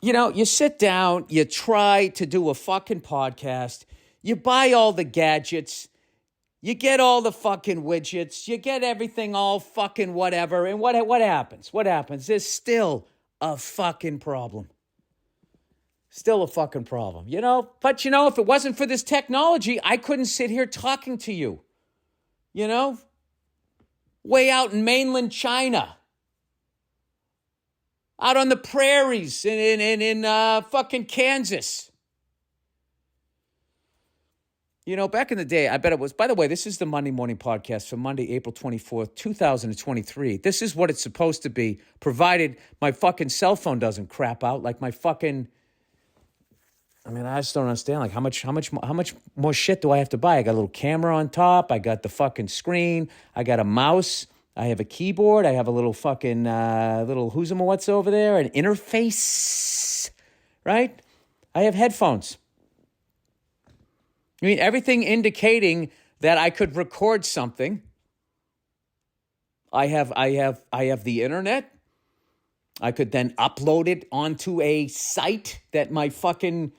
You sit down, you try to do a fucking podcast, you buy all the gadgets, you get all the fucking widgets, you get everything all fucking whatever, and what happens? What happens? There's still a fucking problem. Still a fucking problem, But, if it wasn't for this technology, I couldn't sit here talking to you, Way out in mainland China. Out on the prairies in fucking Kansas. Back in the day, I bet it was, by the way, this is the Monday Morning Podcast for Monday, April 24th, 2023. This is what it's supposed to be, provided my fucking cell phone doesn't crap out like my fucking... I just don't understand. Like, how much more shit do I have to buy? I got a little camera on top. I got the fucking screen. I got a mouse. I have a keyboard. I have a little fucking little who's-a-what's over there, an interface, right? I have headphones. Everything indicating that I could record something. I have the internet. I could then upload it onto a site that my fucking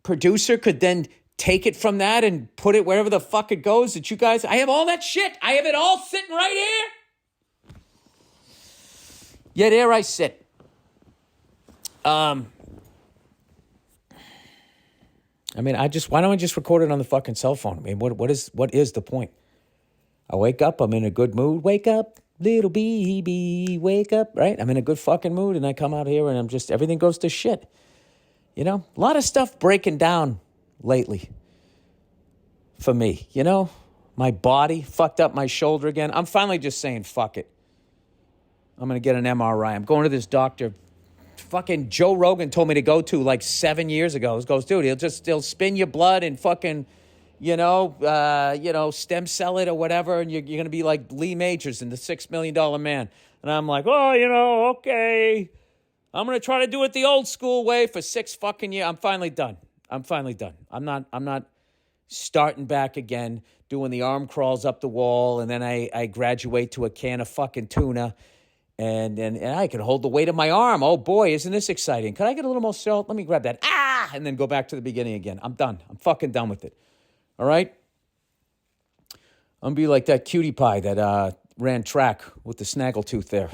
producer could then take it from that and put it wherever the fuck it goes that you guys... I have all that shit. I have it all sitting right here. Yeah, there I sit. Why don't I just record it on the fucking cell phone? What is the point? I wake up, I'm in a good mood. Wake up, little baby, wake up, right? I'm in a good fucking mood, and I come out here, and everything goes to shit. A lot of stuff breaking down lately for me, My body fucked up my shoulder again. I'm finally just saying, fuck it. I'm going to get an MRI. I'm going to this doctor. Fucking Joe Rogan told me to go to like 7 years ago. He goes, dude, he'll spin your blood and fucking, stem cell it or whatever, and you're going to be like Lee Majors in The $6 Million Man. And I'm like, okay. I'm going to try to do it the old school way for 6 fucking years. I'm finally done. I'm not starting back again, doing the arm crawls up the wall, and then I graduate to a can of fucking tuna, and I can hold the weight of my arm. Oh, boy, isn't this exciting? Could I get a little more salt? Let me grab that. And then go back to the beginning again. I'm done. I'm fucking done with it. All right? I'm going to be like that cutie pie that ran track with the snaggletooth there.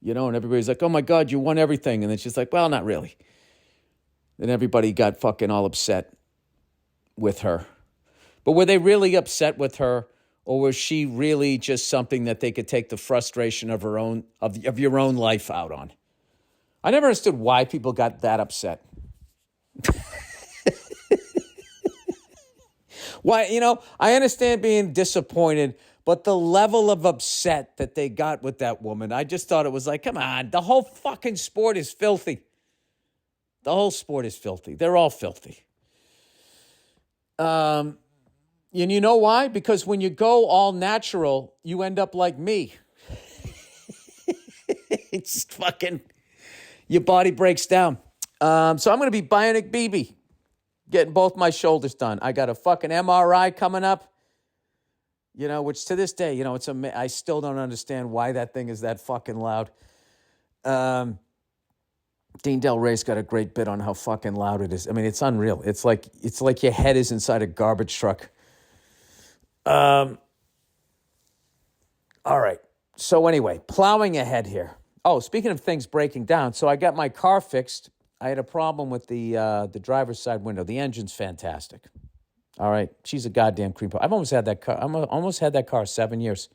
And everybody's like, oh, my God, you won everything. And then she's like, well, not really. Then everybody got fucking all upset with her. But were they really upset with her, or was she really just something that they could take the frustration of her own of your own life out on? I never understood why people got that upset. Why, I understand being disappointed, but the level of upset that they got with that woman, I just thought it was like, come on, the whole fucking sport is filthy. The whole sport is filthy. They're all filthy. And you know why? Because when you go all natural, you end up like me. It's fucking, your body breaks down. So I'm going to be Bionic BB, getting both my shoulders done. I got a fucking MRI coming up, which to this day, I still don't understand why that thing is that fucking loud. Dean Del Rey's got a great bit on how fucking loud it is. It's unreal. It's like your head is inside a garbage truck. All right. So anyway, plowing ahead here. Oh, speaking of things breaking down, so I got my car fixed. I had a problem with the driver's side window. The engine's fantastic. All right, she's a goddamn cream pie. I've almost had that car. Almost had that car 7 years.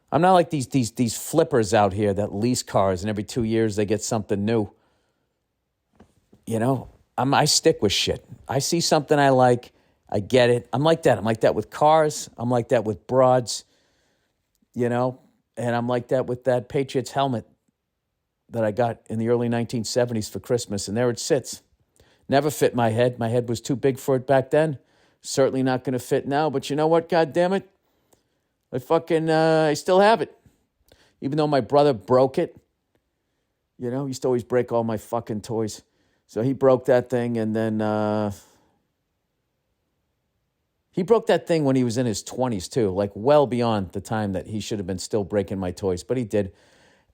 I'm not like these flippers out here that lease cars, and every 2 years they get something new. I stick with shit. I see something I like, I get it. I'm like that. I'm like that with cars. I'm like that with broads. And I'm like that with that Patriots helmet that I got in the early 1970s for Christmas, and there it sits. Never fit my head. My head was too big for it back then. Certainly not going to fit now, but you know what? God damn it. I still have it. Even though my brother broke it. He used to always break all my fucking toys. So he broke that thing, and then he broke that thing when he was in his 20s too, like well beyond the time that he should have been still breaking my toys, but he did.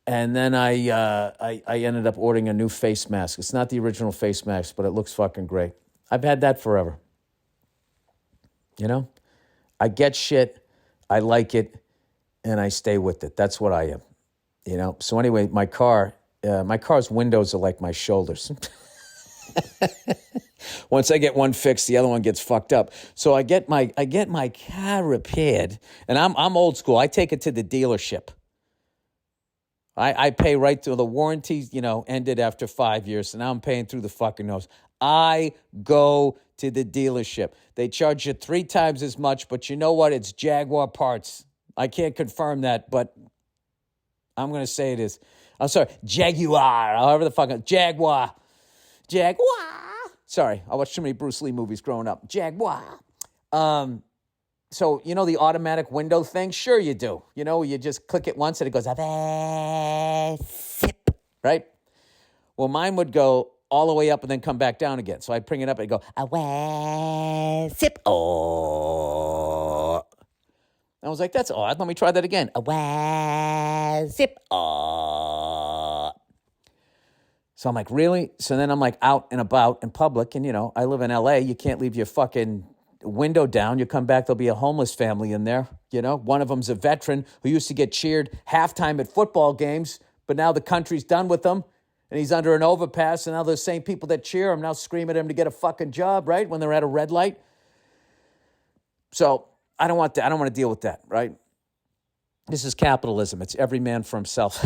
And then I ended up ordering a new face mask. It's not the original face mask, but it looks fucking great. I've had that forever. You know? I get shit, I like it, and I stay with it. That's what I am. You know? So anyway, my car's windows are like my shoulders. Once I get one fixed, the other one gets fucked up. So I get my car repaired, and I'm old school. I take it to the dealership. I pay right through the warranty, ended after 5 years. So now I'm paying through the fucking nose. I go to the dealership. They charge you 3 times as much, but you know what? It's Jaguar parts. I can't confirm that, but I'm going to say it is. I'm sorry, Jaguar, however the fuck, Jaguar. Sorry, I watched too many Bruce Lee movies growing up. Jaguar. So, the automatic window thing? Sure you do. You just click it once and it goes, zip, right? Well, mine would go all the way up and then come back down again. So I'd bring it up and go, zip, oh. I was like, that's odd. Let me try that again. Zip, oh. So I'm like, really? So then I'm like out and about in public. And, I live in L.A. You can't leave your fucking window down. You come back, there'll be a homeless family in there. One of them's a veteran who used to get cheered halftime at football games, but now the country's done with him, and he's under an overpass, and now the same people that cheer him now scream at him to get a fucking job, right, when they're at a red light. So I don't want that. I don't want to deal with that, right? This is capitalism. It's every man for himself.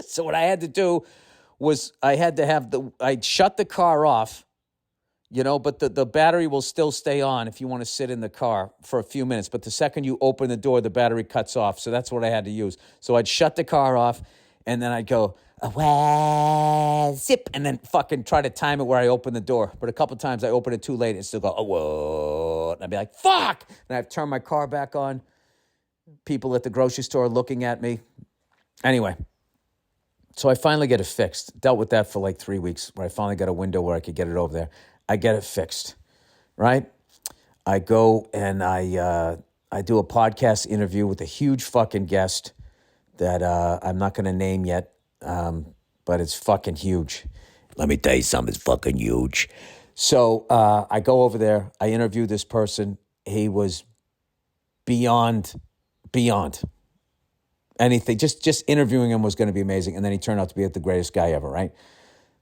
So what I had to do was I'd shut the car off, but the battery will still stay on if you want to sit in the car for a few minutes. But the second you open the door, the battery cuts off. So that's what I had to use. So I'd shut the car off, and then I'd go, zip, and then fucking try to time it where I open the door. But a couple times I open it too late and still go, whoa. And I'd be like, fuck. And I'd turn my car back on. People at the grocery store looking at me. Anyway, so I finally get it fixed. Dealt with that for like 3 weeks, where I finally got a window where I could get it over there. I get it fixed, right? I go and I do a podcast interview with a huge fucking guest that I'm not going to name yet, but it's fucking huge. Let me tell you something, it's fucking huge. So I go over there, I interview this person. He was beyond anything. Just interviewing him was going to be amazing, and then he turned out to be the greatest guy ever, right?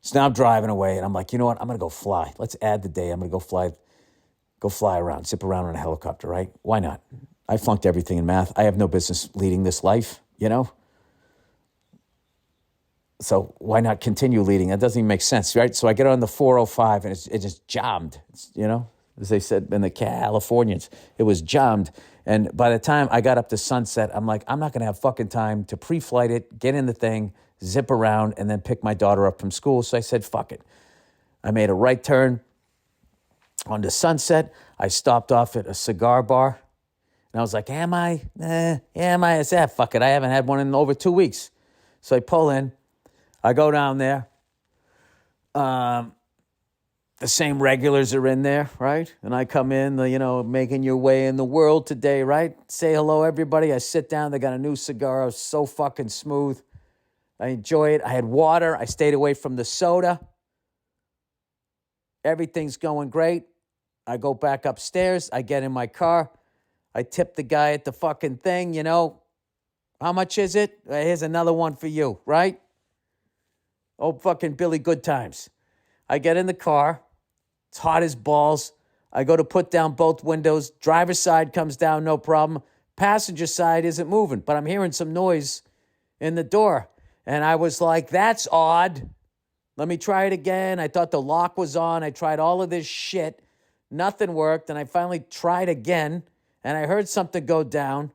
So now I'm driving away, and I'm like, you know what? I'm going to go fly. Let's add the day. I'm going to go fly around, zip around on a helicopter, right? Why not? I flunked everything in math. I have no business leading this life, So why not continue leading? That doesn't even make sense, right? So I get on the 405, and it just jammed, as they said in the Californians. It was jammed. And by the time I got up to Sunset, I'm like, I'm not going to have fucking time to pre-flight it, get in the thing, zip around, and then pick my daughter up from school. So I said, fuck it. I made a right turn onto Sunset. I stopped off at a cigar bar. And I was like, am I? I said, fuck it. I haven't had one in over 2 weeks. So I pull in. I go down there. The same regulars are in there, right? And I come in, making your way in the world today, right? Say hello, everybody. I sit down. They got a new cigar. It was so fucking smooth. I enjoy it. I had water. I stayed away from the soda. Everything's going great. I go back upstairs. I get in my car. I tip the guy at the fucking thing, How much is it? Here's another one for you, right? Oh, fucking Billy Good Times. I get in the car. It's hot as balls. I go to put down both windows. Driver's side comes down, no problem. Passenger side isn't moving, but I'm hearing some noise in the door. And I was like, that's odd. Let me try it again. I thought the lock was on. I tried all of this shit. Nothing worked. And I finally tried again. And I heard something go down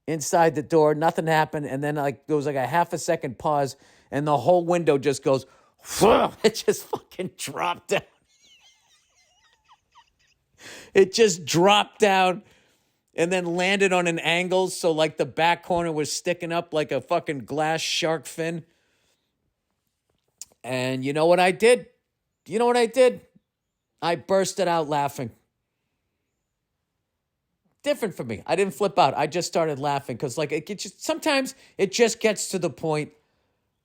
inside the door. Nothing happened. And then there was like a half a second pause. And the whole window just goes, it just fucking dropped down. It just dropped down and then landed on an angle. So like the back corner was sticking up like a fucking glass shark fin. And you know what I did? I bursted out laughing. Different for me. I didn't flip out. I just started laughing because like sometimes it just gets to the point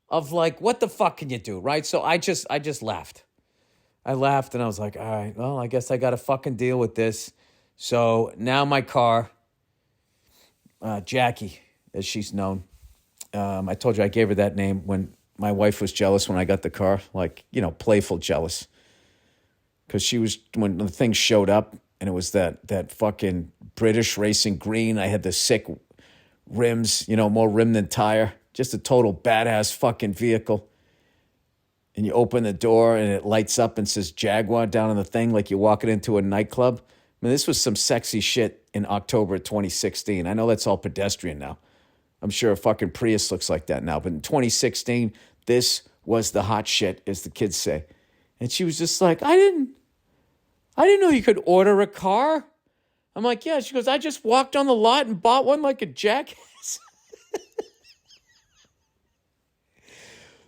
of like, what the fuck can you do, right? So I just laughed. I laughed and I was like, all right, well, I guess I got to fucking deal with this. So now my car, Jackie, as she's known, I told you I gave her that name when my wife was jealous when I got the car, like, playful jealous. Because she was, when the thing showed up and it was that fucking British racing green, I had the sick rims, more rim than tire, just a total badass fucking vehicle. And you open the door and it lights up and says Jaguar down on the thing like you're walking into a nightclub. I mean, this was some sexy shit in October 2016. I know that's all pedestrian now. I'm sure a fucking Prius looks like that now. But in 2016, this was the hot shit, as the kids say. And she was just like, I didn't know you could order a car. I'm like, yeah. She goes, I just walked on the lot and bought one like a jackass.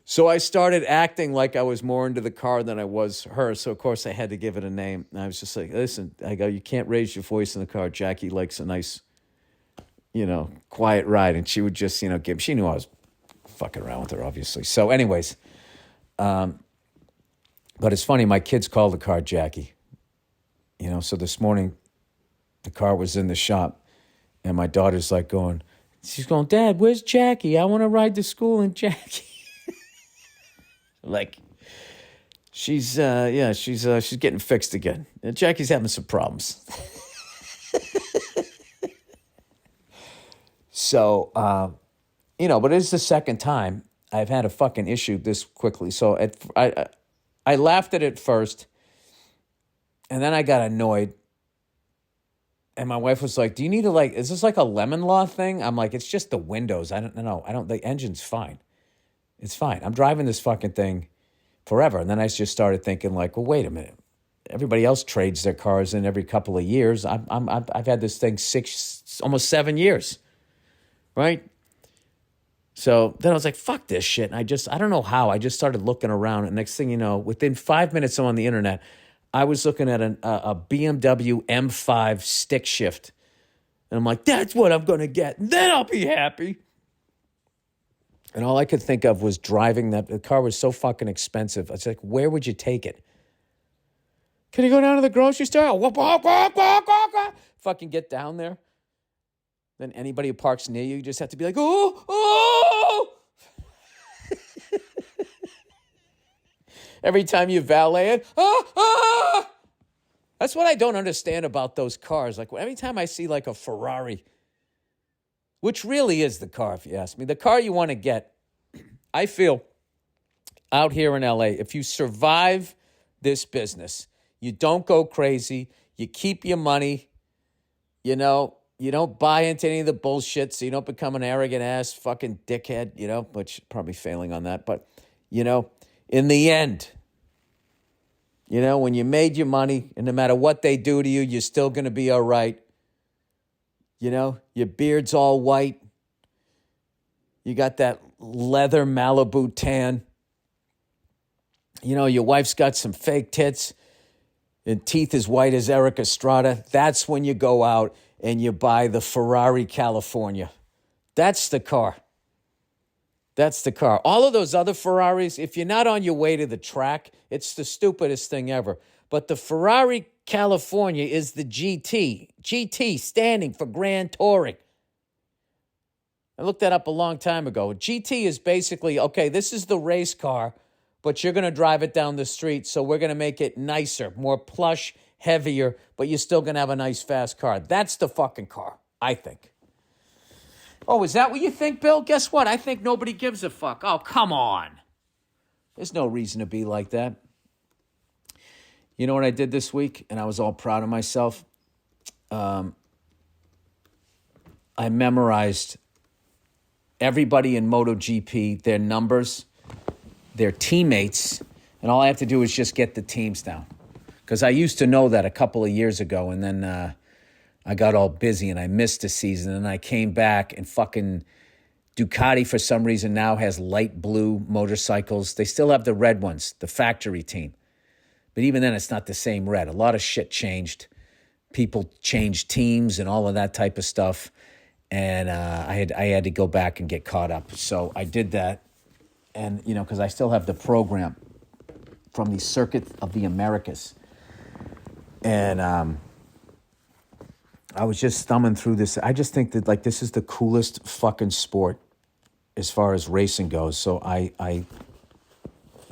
So I started acting like I was more into the car than I was her. So, of course, I had to give it a name. And I was just like, listen, I go, you can't raise your voice in the car. Jackie likes a nice, quiet ride. And she would just, she knew I was fucking around with her, obviously. So anyways, but it's funny. My kids call the car Jackie. So this morning, the car was in the shop. And my daughter's like she's going, Dad, where's Jackie? I want to ride to school in Jackie. Like, she's getting fixed again. And Jackie's having some problems. So, but it's the second time I've had a fucking issue this quickly. So I laughed at it first, and then I got annoyed. And my wife was like, do you need to is this like a lemon law thing? I'm like, it's just the windows. I don't know. The engine's fine. It's fine. I'm driving this fucking thing forever. And then I just started thinking like, well, wait a minute. Everybody else trades their cars in every couple of years. I've had this thing almost 7 years, right? So then I was like, fuck this shit. And I don't know how. I just started looking around. And next thing you know, within 5 minutes I'm on the internet, I was looking at a BMW M5 stick shift. And I'm like, that's what I'm going to get. And then I'll be happy. And all I could think of was driving that. The car was so fucking expensive. I was like, where would you take it? Can you go down to the grocery store? Fucking get down there. Then anybody who parks near you just have to be like, oh. Every time you valet it, That's what I don't understand about those cars. Like every time I see like a Ferrari, which really is the car, if you ask me. The car you want to get, I feel, out here in LA, if you survive this business, you don't go crazy, you keep your money, you don't buy into any of the bullshit, so you don't become an arrogant ass fucking dickhead, which probably failing on that. But, in the end, when you made your money, and no matter what they do to you, you're still going to be all right. Your beard's all white. You got that leather Malibu tan. Your wife's got some fake tits and teeth as white as Eric Estrada. That's when you go out and you buy the Ferrari California. That's the car. That's the car. All of those other Ferraris, if you're not on your way to the track, it's the stupidest thing ever. But the Ferrari California is the GT. GT standing for Grand Touring. I looked that up a long time ago. GT is basically, okay, this is the race car, but you're going to drive it down the street, so we're going to make it nicer, more plush, heavier, but you're still going to have a nice, fast car. That's the fucking car, I think. Oh, is that what you think, Bill? Guess what? I think nobody gives a fuck. Oh, come on. There's no reason to be like that. You know what I did this week? And I was all proud of myself. I memorized everybody in MotoGP, their numbers, their teammates, and all I have to do is just get the teams down. Because I used to know that a couple of years ago, and then I got all busy and I missed a season, and I came back and fucking Ducati for some reason now has light blue motorcycles. They still have the red ones, the factory team. But even then, it's not the same red. A lot of shit changed. people change teams and all of that type of stuff. And I had to go back and get caught up. So I did that. And, because I still have the program from the Circuit of the Americas. And I was just thumbing through this. I just think that, this is the coolest fucking sport as far as racing goes. So I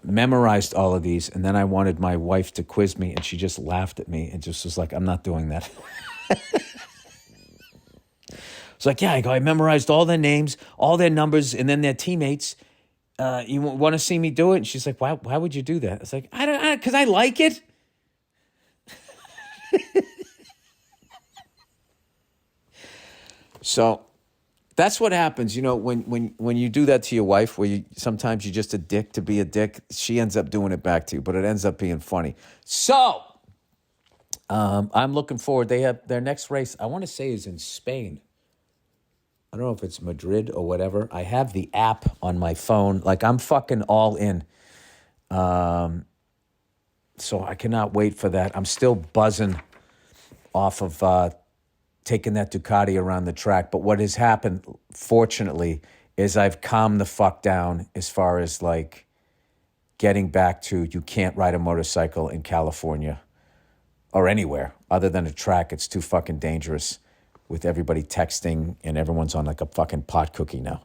memorized all of these, and then I wanted my wife to quiz me, and she just laughed at me and just was like, I'm not doing that. It's like, yeah, I memorized all their names, all their numbers, and then their teammates. You want to see me do it? And she's like, why would you do that? It's like, I don't, because I like it. So that's what happens, when you do that to your wife, where sometimes you're just a dick to be a dick. She ends up doing it back to you, but it ends up being funny. So I'm looking forward. They have their next race, I want to say, is in Spain. I don't know if it's Madrid or whatever. I have the app on my phone. I'm fucking all in. So I cannot wait for that. I'm still buzzing off of taking that Ducati around the track. But what has happened, fortunately, is I've calmed the fuck down as far as getting back to, you can't ride a motorcycle in California or anywhere other than a track. It's too fucking dangerous with everybody texting and everyone's on a fucking pot cookie now,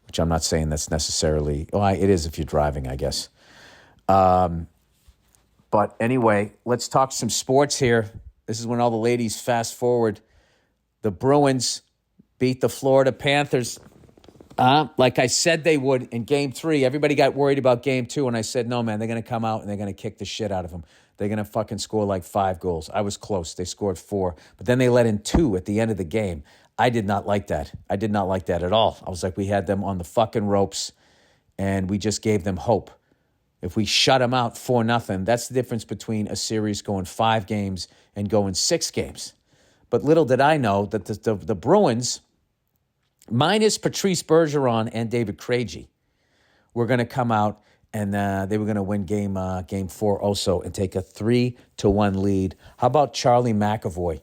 which I'm not saying that's necessarily, it is if you're driving, I guess. But anyway, let's talk some sports here. This is when all the ladies fast forward. The Bruins beat the Florida Panthers like I said they would in Game 3. Everybody got worried about Game 2, and I said, no, man, they're going to come out and they're going to kick the shit out of them. They're going to fucking score 5 goals. I was close. They scored 4. But then they let in 2 at the end of the game. I did not like that. I did not like that at all. I was like, we had them on the fucking ropes, and we just gave them hope. If we shut them out 4-0, that's the difference between a series going 5 games and going 6 games. But little did I know that the Bruins, minus Patrice Bergeron and David Krejci, were going to come out and they were going to win game 4 also and take a 3-1 lead. How about Charlie McAvoy?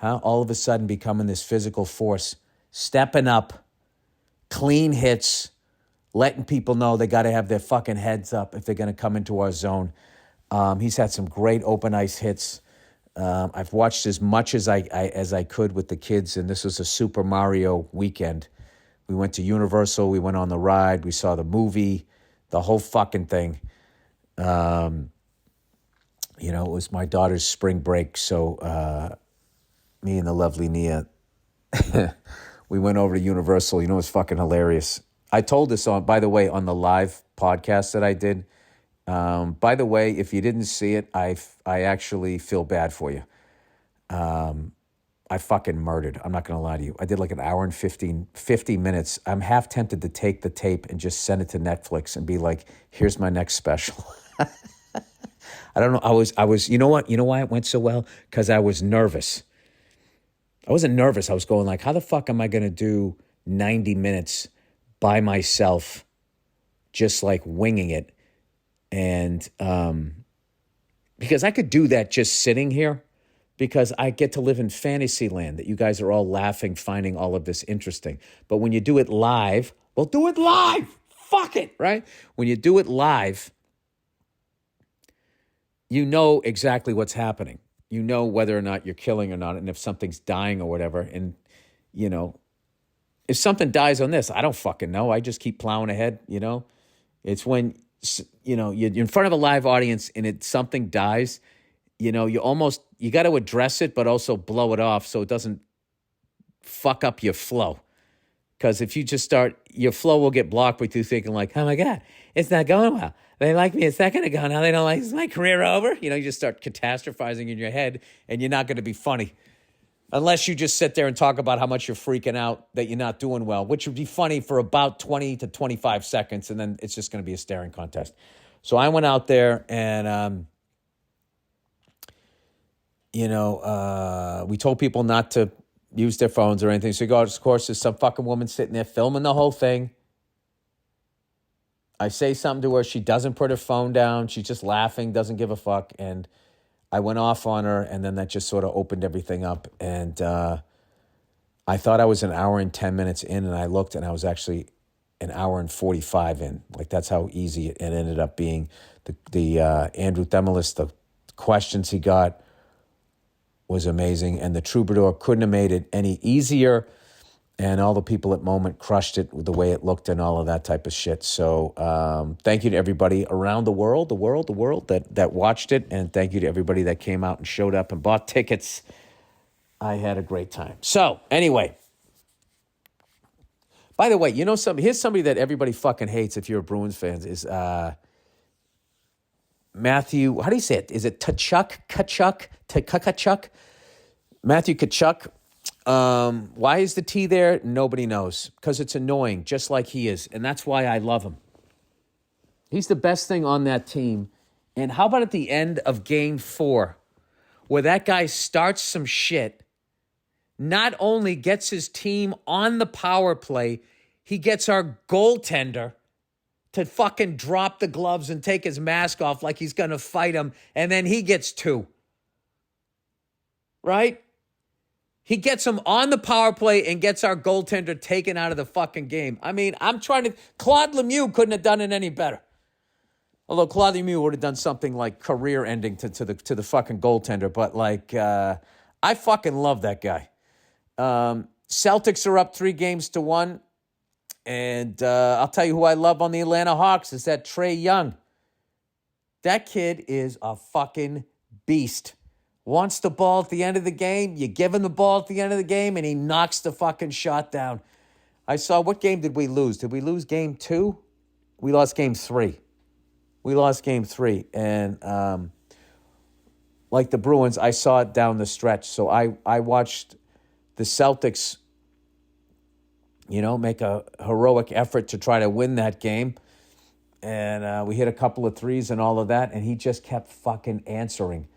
All of a sudden becoming this physical force, stepping up, clean hits, letting people know they got to have their fucking heads up if they're going to come into our zone. He's had some great open ice hits. I've watched as much as I could with the kids, and this was a Super Mario weekend. We went to Universal. We went on the ride. We saw the movie, the whole fucking thing. It was my daughter's spring break, so me and the lovely Nia, we went over to Universal. It was fucking hilarious. I told this by the way, on the live podcast that I did. By the way, if you didn't see it, I actually feel bad for you. I fucking murdered. I'm not going to lie to you. I did an hour and 50 minutes. I'm half tempted to take the tape and just send it to Netflix and be like, here's my next special. I don't know. I was, you know what? You know why it went so well? Because I was nervous. I wasn't nervous. I was going how the fuck am I going to do 90 minutes by myself, just winging it? And because I could do that just sitting here, because I get to live in fantasy land that you guys are all laughing, finding all of this interesting. But when you do it live, well, do it live. Fuck it, right? When you do it live, you know exactly what's happening. You know whether or not you're killing or not, and if something's dying or whatever. And, if something dies on this, I don't fucking know. I just keep plowing ahead, It's when, you're in front of a live audience and something dies, you got to address it, but also blow it off so it doesn't fuck up your flow. Because if you just start, your flow will get blocked with you thinking oh my God, it's not going well. They liked me a second ago. Now they don't like, is my career over? You just start catastrophizing in your head, and you're not going to be funny. Unless you just sit there and talk about how much you're freaking out that you're not doing well, which would be funny for about 20 to 25 seconds, and then it's just going to be a staring contest. So I went out there, and, we told people not to use their phones or anything. So, of course, there's some fucking woman sitting there filming the whole thing. I say something to her. She doesn't put her phone down. She's just laughing, doesn't give a fuck. And I went off on her, and then that just sort of opened everything up. And I thought I was an hour and 10 minutes in, and I looked, and I was actually an hour and 45 in. Like, that's how easy it ended up being. The Andrew Themelis, the questions he got was amazing, and the Troubadour couldn't have made it any easier. And all the people at Moment crushed it with the way it looked and all of that type of shit. So thank you to everybody around the world that watched it. And thank you to everybody that came out and showed up and bought tickets. I had a great time. So anyway, by the way, you know something? Here's somebody that everybody fucking hates if you're a Bruins fan is Matthew. How do you say it? Is it Tkachuk? Matthew Tkachuk. Why is the T there? Nobody knows. Because it's annoying, just like he is. And that's why I love him. He's the best thing on that team. And how about at the end of Game 4, where that guy starts some shit, not only gets his team on the power play, he gets our goaltender to fucking drop the gloves and take his mask off like he's going to fight him, and then he gets 2. Right? He gets him on the power play and gets our goaltender taken out of the fucking game. I mean, Claude Lemieux couldn't have done it any better. Although Claude Lemieux would have done something like career-ending to the fucking goaltender. But, like, I fucking love that guy. Celtics are up 3-1. And I'll tell you who I love on the Atlanta Hawks is that Trae Young. That kid is a fucking beast. Wants the ball at the end of the game. You give him the ball at the end of the game, and he knocks the fucking shot down. I saw, what game did we lose? Did we lose Game 2? We lost Game 3. And like the Bruins, I saw it down the stretch. So I watched the Celtics, make a heroic effort to try to win that game. And we hit a couple of threes and all of that, and he just kept fucking answering.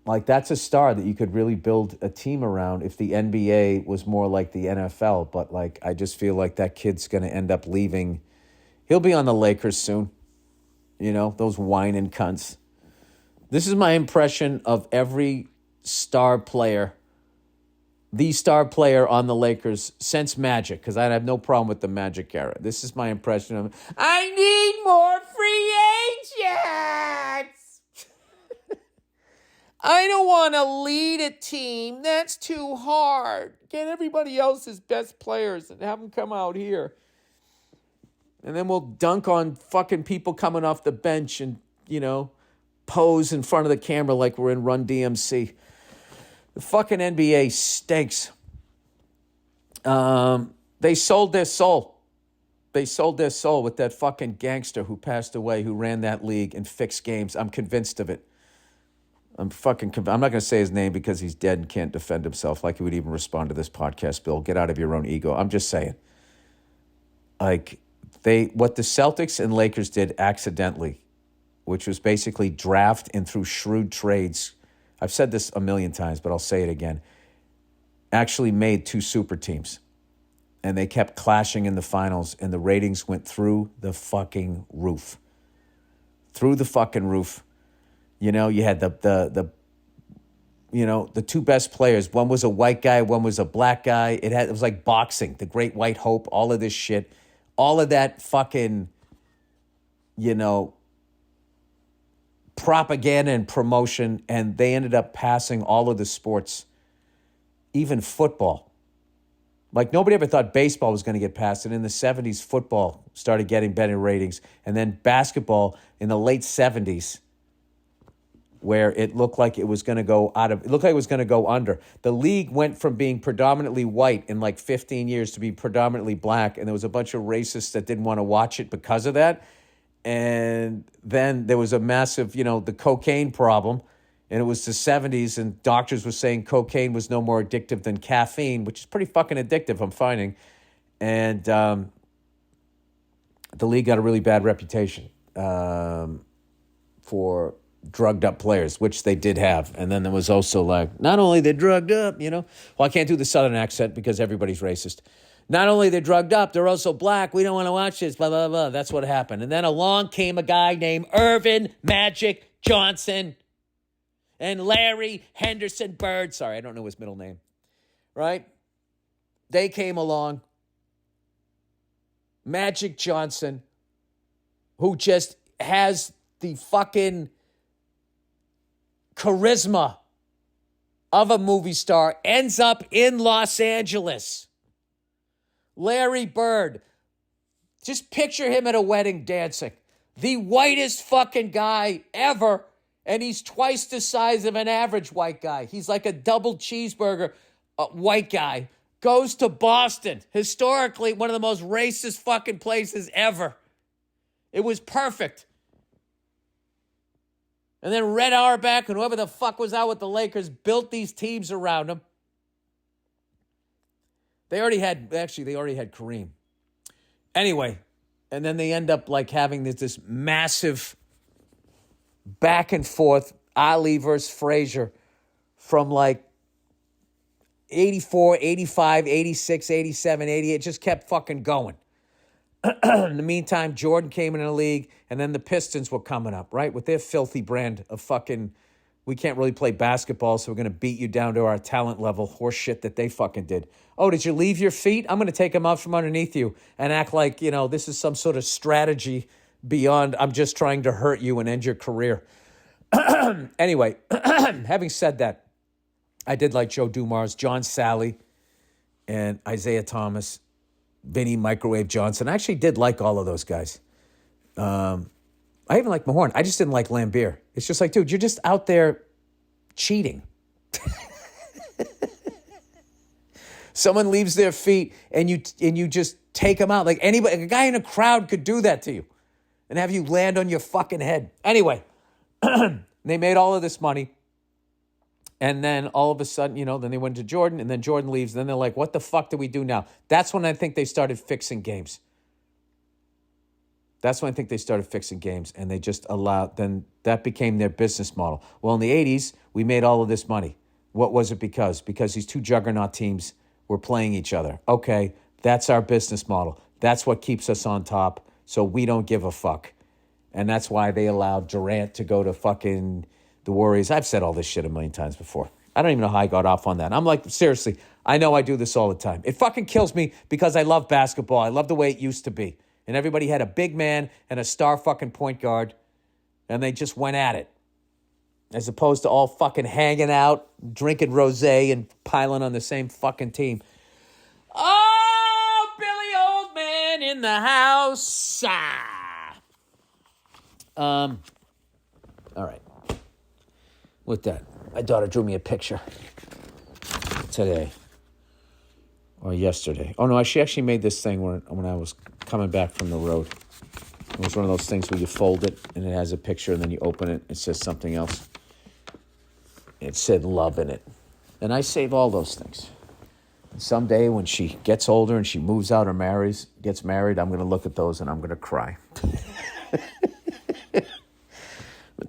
Like, that's a star that you could really build a team around if the NBA was more like the NFL. But, like, I just feel like that kid's going to end up leaving. He'll be on the Lakers soon. Those whining cunts. This is my impression of every star player, the star player on the Lakers since Magic, because I have no problem with the Magic era. This is my impression of, I need more free agents. I don't want to lead a team. That's too hard. Get everybody else's best players and have them come out here. And then we'll dunk on fucking people coming off the bench and, pose in front of the camera like we're in Run DMC. The fucking NBA stinks. They sold their soul. They sold their soul with that fucking gangster who passed away, who ran that league and fixed games. I'm convinced of it. I'm not going to say his name because he's dead and can't defend himself like he would even respond to this podcast, Bill. Get out of your own ego. I'm just saying. Like, what the Celtics and Lakers did accidentally, which was basically draft and through shrewd trades, I've said this a million times, but I'll say it again, actually made 2 super teams. And they kept clashing in the finals, and the ratings went through the fucking roof. Through the fucking roof. You had the 2 best players. One was a white guy, one was a black guy. It was like boxing, the Great White Hope, all of this shit. All of that fucking, propaganda and promotion, and they ended up passing all of the sports, even football. Like, nobody ever thought baseball was going to get past it. In the 70s, football started getting better ratings, and then basketball in the late 70s, where it looked like it was going to go under. The league went from being predominantly white in like 15 years to be predominantly black, and there was a bunch of racists that didn't want to watch it because of that. And then there was a massive, the cocaine problem, and it was the 70s, and doctors were saying cocaine was no more addictive than caffeine, which is pretty fucking addictive, I'm finding. And the league got a really bad reputation for drugged up players, which they did have. And then there was also like, not only they're drugged up, well, I can't do the Southern accent because everybody's racist. Not only they're drugged up, they're also black. We don't want to watch this, blah, blah, blah. That's what happened. And then along came a guy named Irvin Magic Johnson and Larry Henderson Bird. Sorry, I don't know his middle name. Right? They came along. Magic Johnson, who just has the fucking charisma of a movie star, ends up in Los Angeles. Larry Bird. Just picture him at a wedding dancing. The whitest fucking guy ever, and he's twice the size of an average white guy. He's like a double cheeseburger white guy. Goes to Boston, historically one of the most racist fucking places ever. It was perfect. And then Red Auerbach and whoever the fuck was out with the Lakers built these teams around him. They already had Kareem. Anyway, and then they end up like having this massive back and forth, Ali versus Frazier, from like 84, 85, 86, 87, 88. It just kept fucking going. In the meantime, Jordan came in the league, and then the Pistons were coming up, right? With their filthy brand of fucking, we can't really play basketball, so we're going to beat you down to our talent level. Horse shit that they fucking did. Oh, did you leave your feet? I'm going to take them out from underneath you and act like, this is some sort of strategy beyond I'm just trying to hurt you and end your career. Anyway, having said that, I did like Joe Dumars, John Sally, and Isaiah Thomas, Vinny Microwave Johnson. I actually did like all of those guys. I even like Mahorn. I just didn't like Lambeer. It's just like, dude, you're just out there cheating. Someone leaves their feet and you just take them out. Like anybody, a guy in a crowd could do that to you and have you land on your fucking head. Anyway, they made all of this money. And then all of a sudden, then they went to Jordan, and then Jordan leaves. And then they're like, what the fuck do we do now? That's when I think they started fixing games. And they just allowed, then that became their business model. Well, in the 80s, we made all of this money. What was it because? Because these two juggernaut teams were playing each other. Okay, that's our business model. That's what keeps us on top, so we don't give a fuck. And that's why they allowed Durant to go to fucking the Warriors. I've said all this shit a million times before. I don't even know how I got off on that. I'm like, seriously, I know I do this all the time. It fucking kills me because I love basketball. I love the way it used to be. And everybody had a big man and a star fucking point guard, and they just went at it. As opposed to all fucking hanging out, drinking rosé, and piling on the same fucking team. Oh, Billy Old Man in the house. All right. With that, my daughter drew me a picture today or yesterday. Oh, no, she actually made this thing when I was coming back from the road. It was one of those things where you fold it, and it has a picture, and then you open it, it says something else. It said love in it. And I save all those things. And someday when she gets older and she moves out or gets married, I'm going to look at those, and I'm going to cry.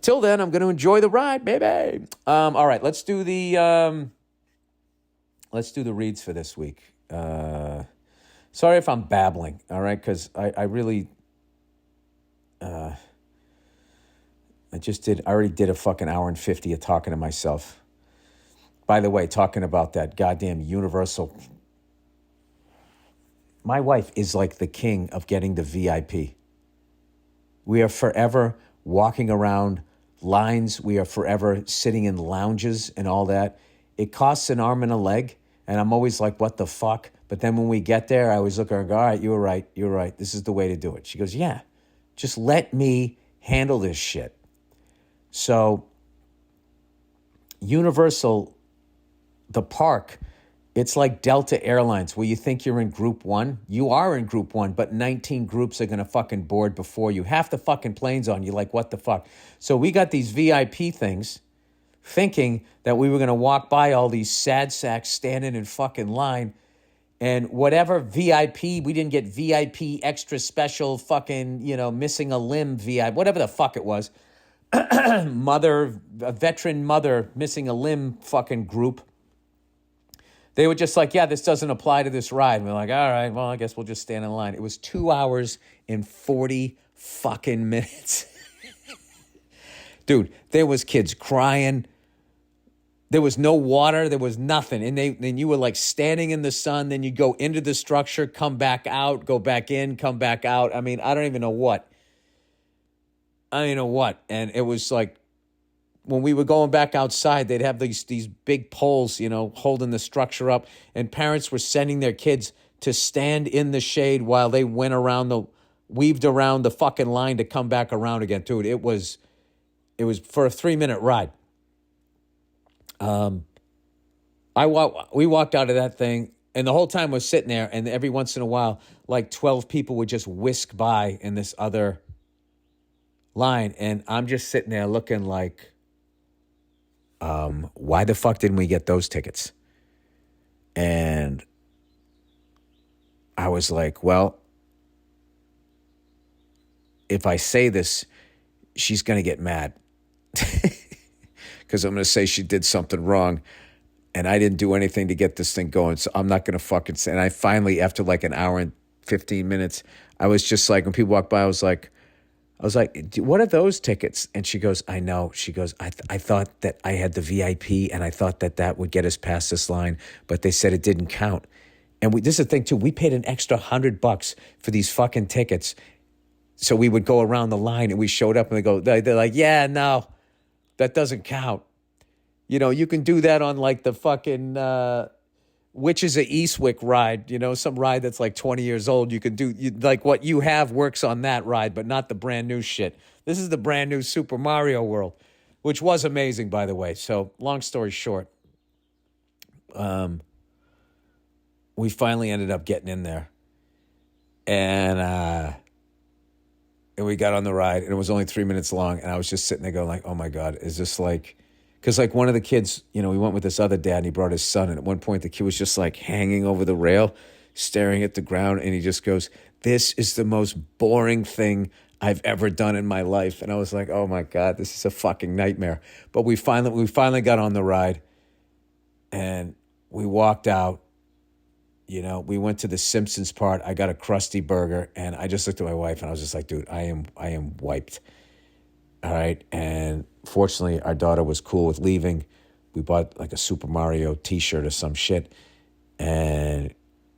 Till then, I'm going to enjoy the ride, baby. All right, let's do the reads for this week. Sorry if I'm babbling, all right, because I really, I already did a fucking hour and 50 of talking to myself. By the way, talking about that goddamn universal. My wife is like the king of getting the VIP. We are forever walking around lines. We are forever sitting in lounges and all that. It costs an arm and a leg, and I'm always like, what the fuck? But then when we get there, I always look at her and go, all right, you were right. This is the way to do it. She goes, yeah, just let me handle this shit. So Universal, the park, it's like Delta Airlines where you think you're in group one. You are in group one, but 19 groups are going to fucking board before you. Half the fucking plane's on you. Like, what the fuck? So we got these VIP things thinking that we were going to walk by all these sad sacks standing in fucking line. And whatever VIP, we didn't get VIP extra special fucking, missing a limb VIP, whatever the fuck it was. A veteran mother missing a limb fucking group. They were just like, yeah, this doesn't apply to this ride. And we're like, all right, well, I guess we'll just stand in line. It was 2 hours and 40 fucking minutes. Dude, there was kids crying. There was no water. There was nothing. And then you were like standing in the sun. Then you go into the structure, come back out, go back in, come back out. I mean, I don't even know what. And it was like when we were going back outside, they'd have these big poles, holding the structure up. And parents were sending their kids to stand in the shade while they weaved around the fucking line to come back around again. Dude, it was for a 3-minute ride. We walked out of that thing, and the whole time was sitting there, and every once in a while, like 12 people would just whisk by in this other line, and I'm just sitting there looking like, why the fuck didn't we get those tickets? And I was like, well, if I say this, she's going to get mad. Because I'm going to say she did something wrong, and I didn't do anything to get this thing going, so I'm not going to fucking say. And I finally, after like an hour and 15 minutes, I was just like, when people walked by, I was like, what are those tickets? And she goes, I know. She goes, I thought that I had the VIP, and I thought that would get us past this line, but they said it didn't count. And this is the thing, too. We paid an extra $100 for these fucking tickets, so we would go around the line, and we showed up, and they're like, yeah, no, that doesn't count. You can do that on like the fucking Witches of Eastwick ride, some ride that's like 20 years old. You can do, like what you have works on that ride, but not the brand new shit. This is the brand new Super Mario World, which was amazing, by the way. So long story short, we finally ended up getting in there. And we got on the ride, and it was only 3 minutes long. And I was just sitting there going like, oh my God, is this like, because like one of the kids, we went with this other dad, and he brought his son. And at one point, the kid was just like hanging over the rail, staring at the ground. And he just goes, this is the most boring thing I've ever done in my life. And I was like, oh my God, this is a fucking nightmare. But we finally got on the ride, and we walked out. We went to the Simpsons part. I got a Krusty burger, and I just looked at my wife, and I was just like, dude, I am wiped. All right. And fortunately, our daughter was cool with leaving. We bought like a Super Mario t-shirt or some shit. And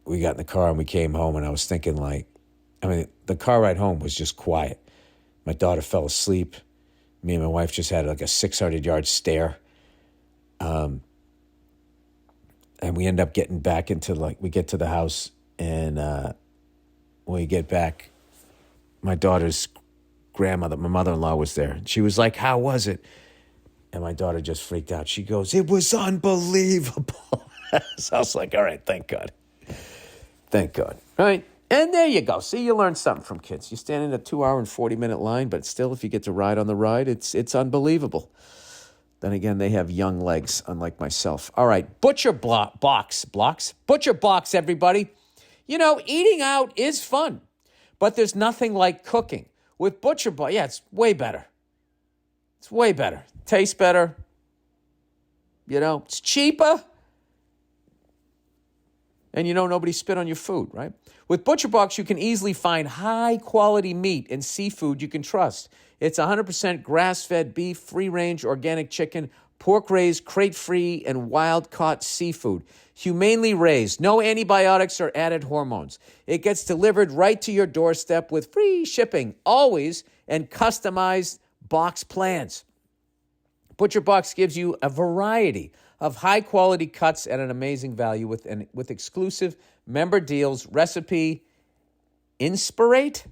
we got in the car, and we came home, and I was thinking like, the car ride home was just quiet. My daughter fell asleep. Me and my wife just had like a 600-yard stare. And we end up getting back we get to the house, and when we get back, my daughter's grandmother, my mother-in-law, was there. And she was like, how was it? And my daughter just freaked out. She goes, it was unbelievable. So I was like, all right, thank God. Thank God. All right. And there you go. See, you learn something from kids. You stand in a 2-hour and 40-minute line, but still, if you get to ride on the ride, it's unbelievable. Then again, they have young legs, unlike myself. All right, Butcher Box, everybody. Eating out is fun, but there's nothing like cooking. With Butcher Box, it's way better. It's way better. Tastes better. It's cheaper. And nobody spit on your food, right? With Butcher Box, you can easily find high-quality meat and seafood you can trust. It's 100% grass-fed beef, free-range organic chicken, pork-raised, crate-free, and wild-caught seafood. Humanely raised, no antibiotics or added hormones. It gets delivered right to your doorstep with free shipping, always, and customized box plans. Butcher Box gives you a variety of high-quality cuts at an amazing value with exclusive member deals. Recipe Inspirate,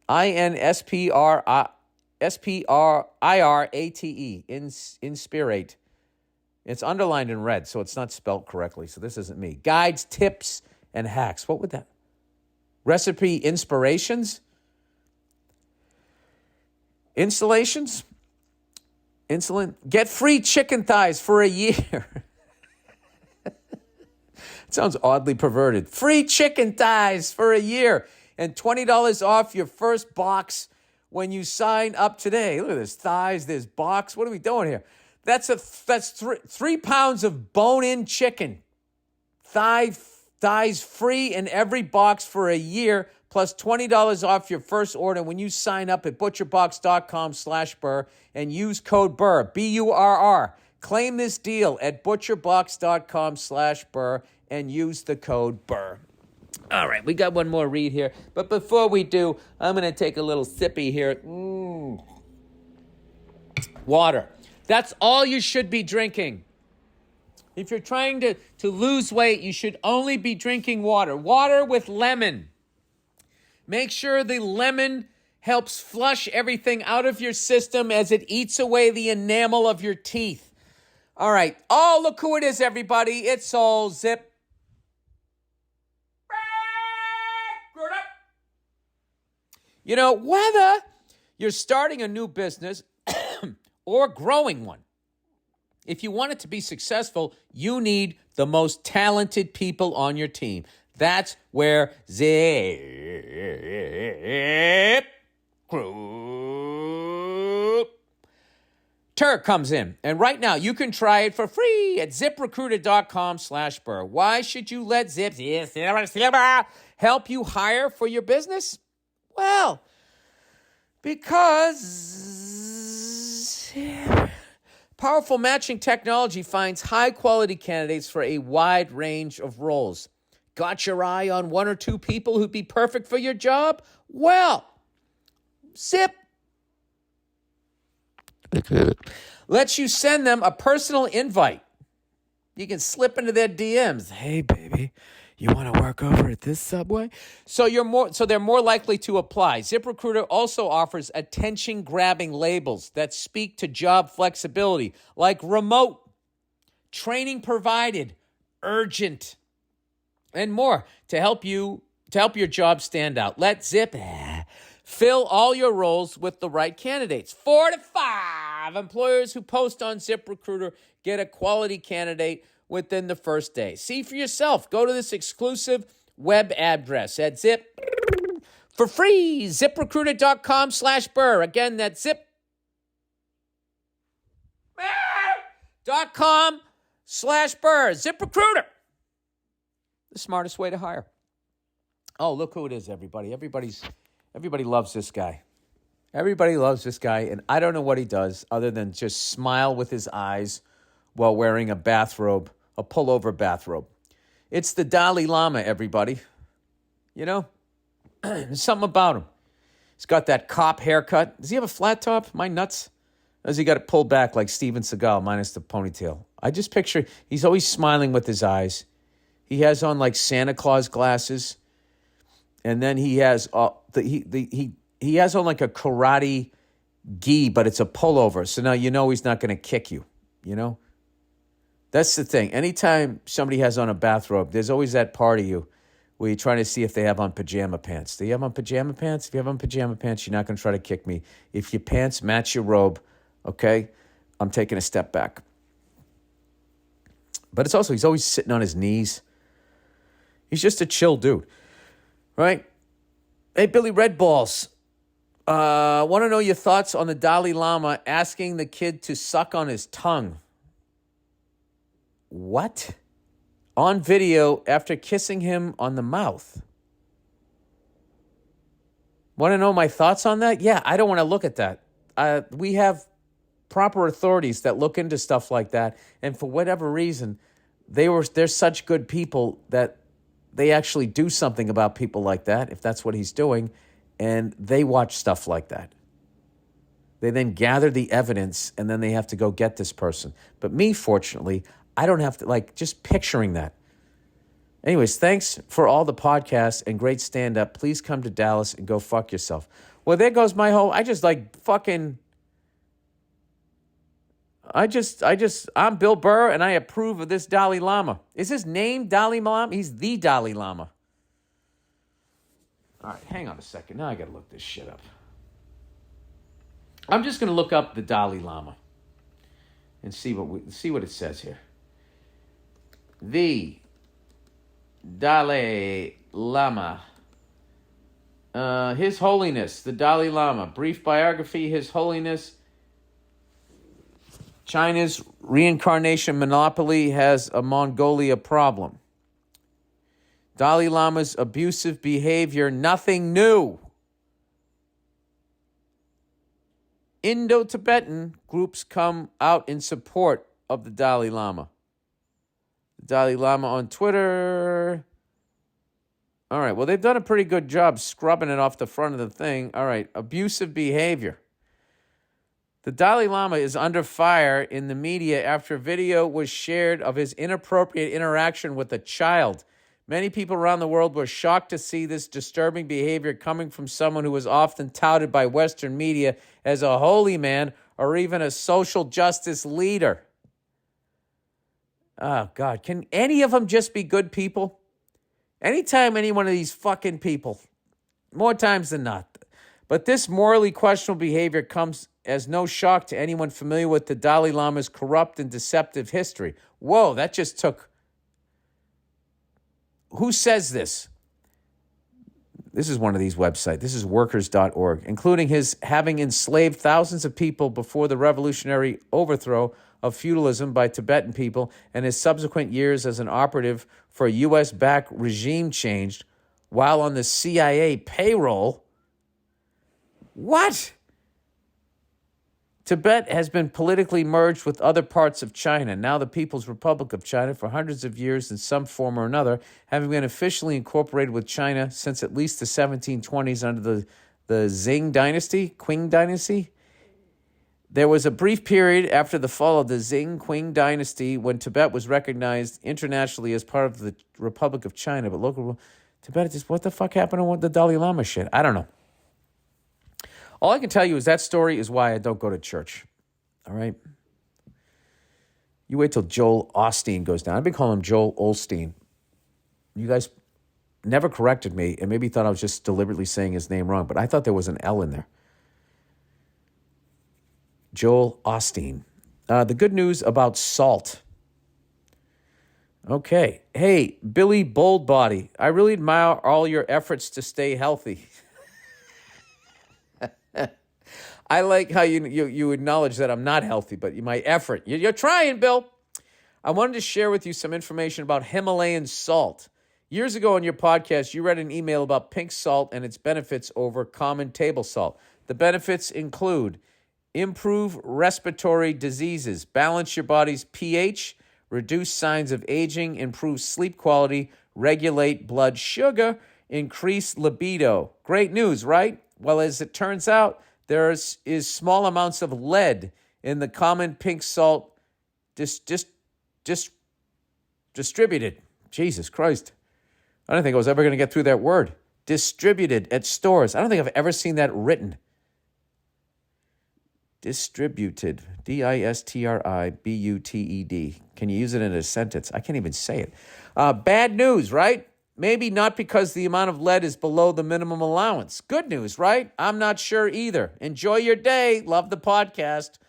Inspirate, Inspirate. It's underlined in red, so it's not spelled correctly. So this isn't me. Guides, tips, and hacks. What would that? Recipe inspirations? Installations? Insulin? Get free chicken thighs for a year. It sounds oddly perverted. Free chicken thighs for a year and $20 off your first box when you sign up today. Look at this. Thighs, this box. What are we doing here? That's 3 pounds of bone-in chicken. Thigh Dyes free in every box for a year, plus $20 off your first order when you sign up at butcherbox.com/Burr and use code Burr, B-U-R-R. Claim this deal at butcherbox.com/Burr and use the code Burr. All right, we got one more read here. But before we do, I'm going to take a little sippy here. Water. That's all you should be drinking. If you're trying to lose weight, you should only be drinking water. Water with lemon. Make sure the lemon helps flush everything out of your system as it eats away the enamel of your teeth. All right. Oh, look who it is, everybody. It's old Zip. You know, whether you're starting a new business or growing one, if you want it to be successful, you need the most talented people on your team. That's where Zip Group Turk comes in. And right now, you can try it for free at ziprecruiter.com/Burr. Why should you let Zip help you hire for your business? Well, because powerful matching technology finds high-quality candidates for a wide range of roles. Got your eye on one or two people who'd be perfect for your job? Well, Zip lets you send them a personal invite. You can slip into their DMs. Hey, baby, you want to work over at this Subway? So they're more likely to apply. ZipRecruiter also offers attention-grabbing labels that speak to job flexibility, like remote, training provided, urgent, and more to help your job stand out. Let Zip fill all your roles with the right candidates. 4 to 5 employers who post on ZipRecruiter get a quality candidate within the first day. See for yourself. Go to this exclusive web address at Zip for free. ZipRecruiter.com/Burr. Again, that's Zip.com/Burr. ZipRecruiter. The smartest way to hire. Oh, look who it is, everybody. Everybody loves this guy. Everybody loves this guy, and I don't know what he does other than just smile with his eyes while wearing a bathrobe, a pullover bathrobe. It's the Dalai Lama, everybody. You know, there's something about him. He's got that cop haircut. Does he have a flat top? My nuts? Or does he got it pulled back like Steven Seagal minus the ponytail? I just picture he's always smiling with his eyes. He has on like Santa Claus glasses, and then he has he has on like a karate gi, but it's a pullover. So now you know he's not going to kick you. You know, that's the thing. Anytime somebody has on a bathrobe, there's always that part of you where you're trying to see if they have on pajama pants. Do you have on pajama pants? If you have on pajama pants, you're not going to try to kick me. If your pants match your robe, okay, I'm taking a step back. But it's also he's always sitting on his knees. He's just a chill dude, right? Hey, Billy Redballs, want to know your thoughts on the Dalai Lama asking the kid to suck on his tongue. What? On video after kissing him on the mouth. Want to know my thoughts on that? Yeah, I don't want to look at that. We have proper authorities that look into stuff like that, and for whatever reason, they're such good people that they actually do something about people like that, if that's what he's doing, and they watch stuff like that. They then gather the evidence, and then they have to go get this person. But me, fortunately, I don't have to, just picturing that. Anyways, thanks for all the podcasts and great stand-up. Please come to Dallas and go fuck yourself. Well, there goes my whole, I'm Bill Burr, and I approve of this Dalai Lama. Is his name Dalai Lama? He's the Dalai Lama. All right, hang on a second. Now I got to look this shit up. I'm just going to look up the Dalai Lama and see what it says here. The Dalai Lama. His Holiness, the Dalai Lama. Brief biography, His Holiness. China's reincarnation monopoly has a Mongolia problem. Dalai Lama's abusive behavior, nothing new. Indo-Tibetan groups come out in support of the Dalai Lama. The Dalai Lama on Twitter. All right, well, they've done a pretty good job scrubbing it off the front of the thing. All right, abusive behavior. The Dalai Lama is under fire in the media after a video was shared of his inappropriate interaction with a child. Many people around the world were shocked to see this disturbing behavior coming from someone who was often touted by Western media as a holy man or even a social justice leader. Oh, God. Can any of them just be good people? Anytime any one of these fucking people, more times than not. But this morally questionable behavior comes as no shock to anyone familiar with the Dalai Lama's corrupt and deceptive history. Whoa, that just took... Who says this? This is one of these websites. This is workers.org, including his having enslaved thousands of people before the revolutionary overthrow of feudalism by Tibetan people and his subsequent years as an operative for a U.S.-backed regime change while on the CIA payroll. What? Tibet has been politically merged with other parts of China, now the People's Republic of China, for hundreds of years in some form or another, having been officially incorporated with China since at least the 1720s under the Qing dynasty. There was a brief period after the fall of the Qing dynasty when Tibet was recognized internationally as part of the Republic of China, but local Tibet just, what the fuck happened to the Dalai Lama shit? I don't know. All I can tell you is that story is why I don't go to church. All right? You wait till Joel Osteen goes down. I've been calling him Joel Olstein. You guys never corrected me and maybe thought I was just deliberately saying his name wrong, but I thought there was an L in there. Joel Osteen. The good news about salt. Okay. Hey, Billy Boldbody, I really admire all your efforts to stay healthy. I like how you acknowledge that I'm not healthy, but my effort. You're trying, Bill. I wanted to share with you some information about Himalayan salt. Years ago on your podcast, you read an email about pink salt and its benefits over common table salt. The benefits include improve respiratory diseases, balance your body's pH, reduce signs of aging, improve sleep quality, regulate blood sugar, increase libido. Great news, right? Well, as it turns out, there is small amounts of lead in the common pink salt distributed. Jesus Christ. I don't think I was ever going to get through that word. Distributed at stores. I don't think I've ever seen that written. Distributed. Distributed. Can you use it in a sentence? I can't even say it. Bad news, right? Maybe not because the amount of lead is below the minimum allowance. Good news, right? I'm not sure either. Enjoy your day. Love the podcast.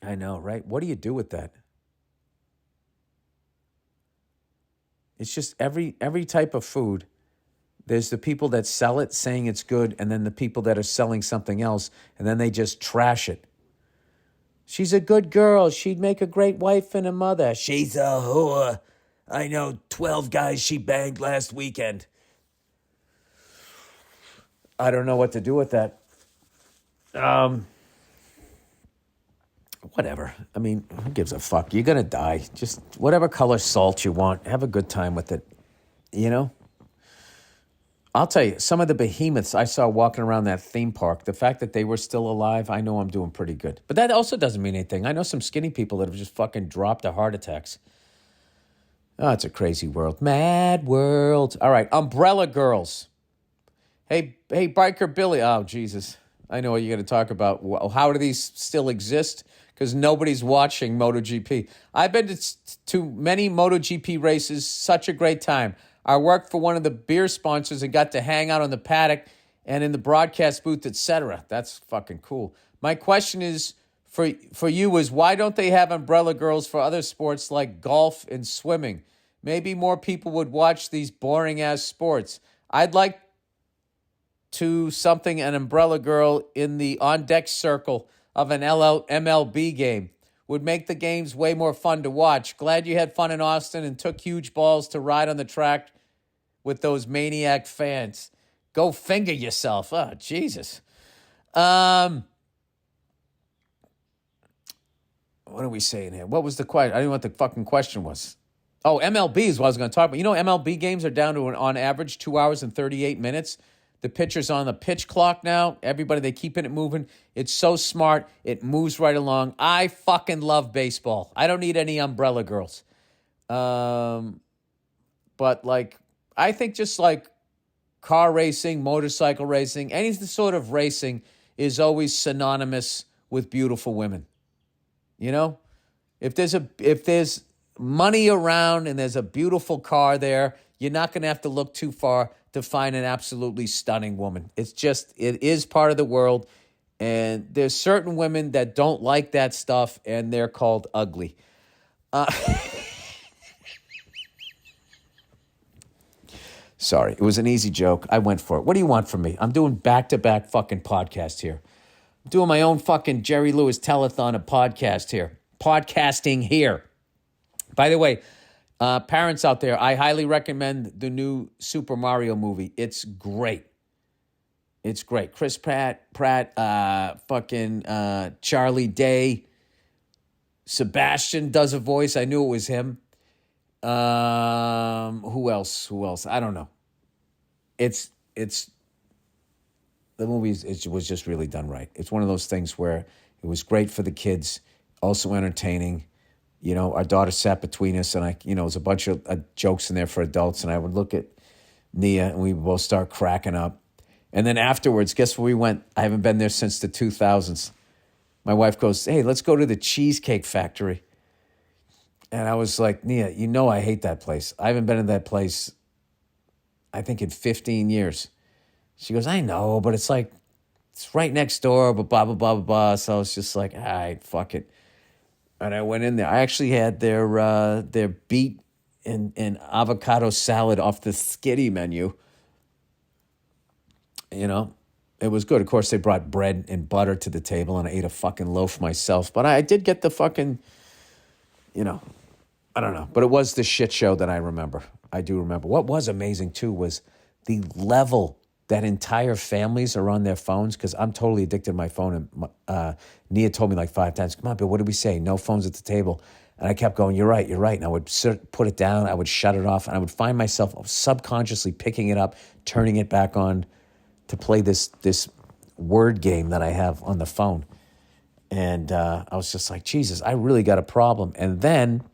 I know, right? What do you do with that? It's just every type of food. There's the people that sell it saying it's good, and then the people that are selling something else, and then they just trash it. She's a good girl. She'd make a great wife and a mother. She's a whore. I know 12 guys she banged last weekend. I don't know what to do with that. Whatever. I mean, who gives a fuck? You're going to die. Just whatever color salt you want. Have a good time with it. You know? I'll tell you, some of the behemoths I saw walking around that theme park, the fact that they were still alive, I know I'm doing pretty good. But that also doesn't mean anything. I know some skinny people that have just fucking dropped to heart attacks. Oh, it's a crazy world. Mad world. All right, Umbrella Girls. Hey, Biker Billy. Oh, Jesus. I know what you're going to talk about. How do these still exist? Because nobody's watching MotoGP. I've been to many MotoGP races. Such a great time. I worked for one of the beer sponsors and got to hang out on the paddock and in the broadcast booth, etc. That's fucking cool. My question is for you is why don't they have Umbrella Girls for other sports like golf and swimming? Maybe more people would watch these boring-ass sports. I'd like an Umbrella Girl in the on-deck circle of an MLB game. would make the games way more fun to watch. Glad you had fun in Austin and took huge balls to ride on the track with those maniac fans. Go finger yourself. Oh, Jesus. What are we saying here? What was the question? I didn't know what the fucking question was. Oh, MLB is what I was going to talk about. You know, MLB games are down to, on average, 2 hours and 38 minutes. The pitcher's on the pitch clock now. Everybody, they keeping it moving. It's so smart. It moves right along. I fucking love baseball. I don't need any umbrella girls. But, like, I think just, like, car racing, motorcycle racing, any sort of racing is always synonymous with beautiful women. You know? If there's money around and there's a beautiful car there, you're not going to have to look too far to find an absolutely stunning woman. It is part of the world. And there's certain women that don't like that stuff, and they're called ugly. Sorry, it was an easy joke. I went for it. What do you want from me? I'm doing back-to-back fucking podcasts here. I'm doing my own fucking Jerry Lewis telethon of podcast here. Podcasting here. By the way, parents out there, I highly recommend the new Super Mario movie. It's great. It's great. Chris Pratt, Charlie Day. Sebastian does a voice. I knew it was him. Who else? I don't know. It's the movie. It was just really done right. It's one of those things where it was great for the kids, also entertaining. You know, our daughter sat between us, and it was a bunch of jokes in there for adults, and I would look at Nia, and we would both start cracking up. And then afterwards, guess where we went? I haven't been there since the 2000s. My wife goes, "Hey, let's go to the Cheesecake Factory." And I was like, "Nia, you know I hate that place. I haven't been in that place, I think, in 15 years. She goes, "I know, but it's like, it's right next door, but blah, blah, blah, blah, blah." So I was just like, all right, fuck it. And I went in there. I actually had their beet and avocado salad off the Skitty menu. You know, it was good. Of course, they brought bread and butter to the table, and I ate a fucking loaf myself. But I did get the fucking, I don't know. But it was the shit show that I remember. I do remember. What was amazing, too, was the level that entire families are on their phones, because I'm totally addicted to my phone. And Nia told me like 5 times, "Come on, Bill, what did we say? No phones at the table." And I kept going, you're right. And I would put it down. I would shut it off. And I would find myself subconsciously picking it up, turning it back on to play this word game that I have on the phone. And I was just like, Jesus, I really got a problem. And then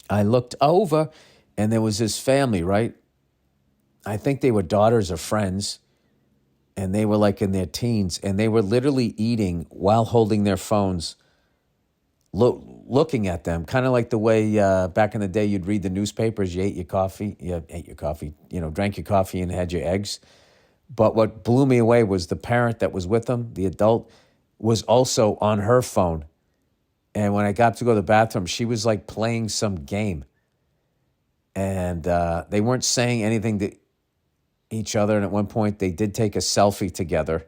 I looked over, and there was this family, right? I think they were daughters or friends, and they were like in their teens, and they were literally eating while holding their phones, looking at them, kind of like the way back in the day you'd read the newspapers, you ate your coffee, drank your coffee and had your eggs. But what blew me away was the parent that was with them, the adult, was also on her phone. And when I got to go to the bathroom, she was like playing some game. And they weren't saying anything to each other. And at one point, they did take a selfie together.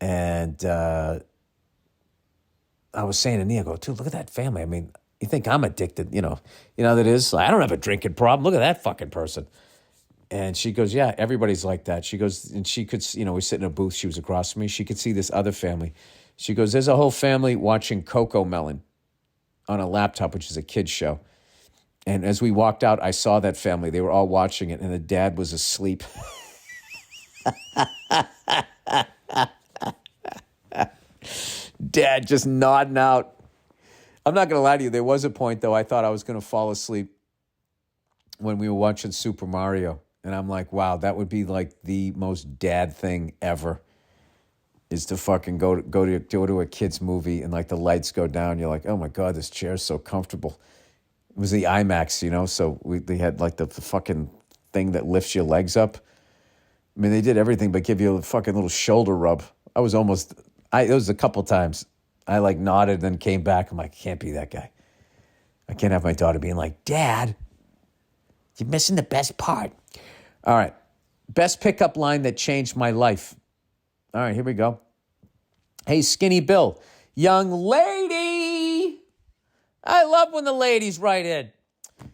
And I was saying to Nia, I go, dude, look at that family. I mean, you think I'm addicted, that is. I don't have a drinking problem. Look at that fucking person. And she goes, yeah, everybody's like that. She goes, and she could, we sit in a booth. She was across from me. She could see this other family. She goes, there's a whole family watching Coco Melon on a laptop, which is a kid's show. And as we walked out, I saw that family. They were all watching it, and the dad was asleep. Dad just nodding out. I'm not going to lie to you. There was a point, though, I thought I was going to fall asleep when we were watching Super Mario. And I'm like, wow, that would be like the most dad thing ever, is to fucking go to a kid's movie and like the lights go down. You're like, oh my God, this chair's so comfortable. It was the IMAX, so they had like the fucking thing that lifts your legs up. I mean, they did everything but give you a fucking little shoulder rub. It was a couple times. I like nodded and then came back. I'm like, can't be that guy. I can't have my daughter being like, Dad, you're missing the best part. All right. Best pickup line that changed my life. All right, here we go. Hey, Skinny Bill. Young lady. I love when the ladies write in.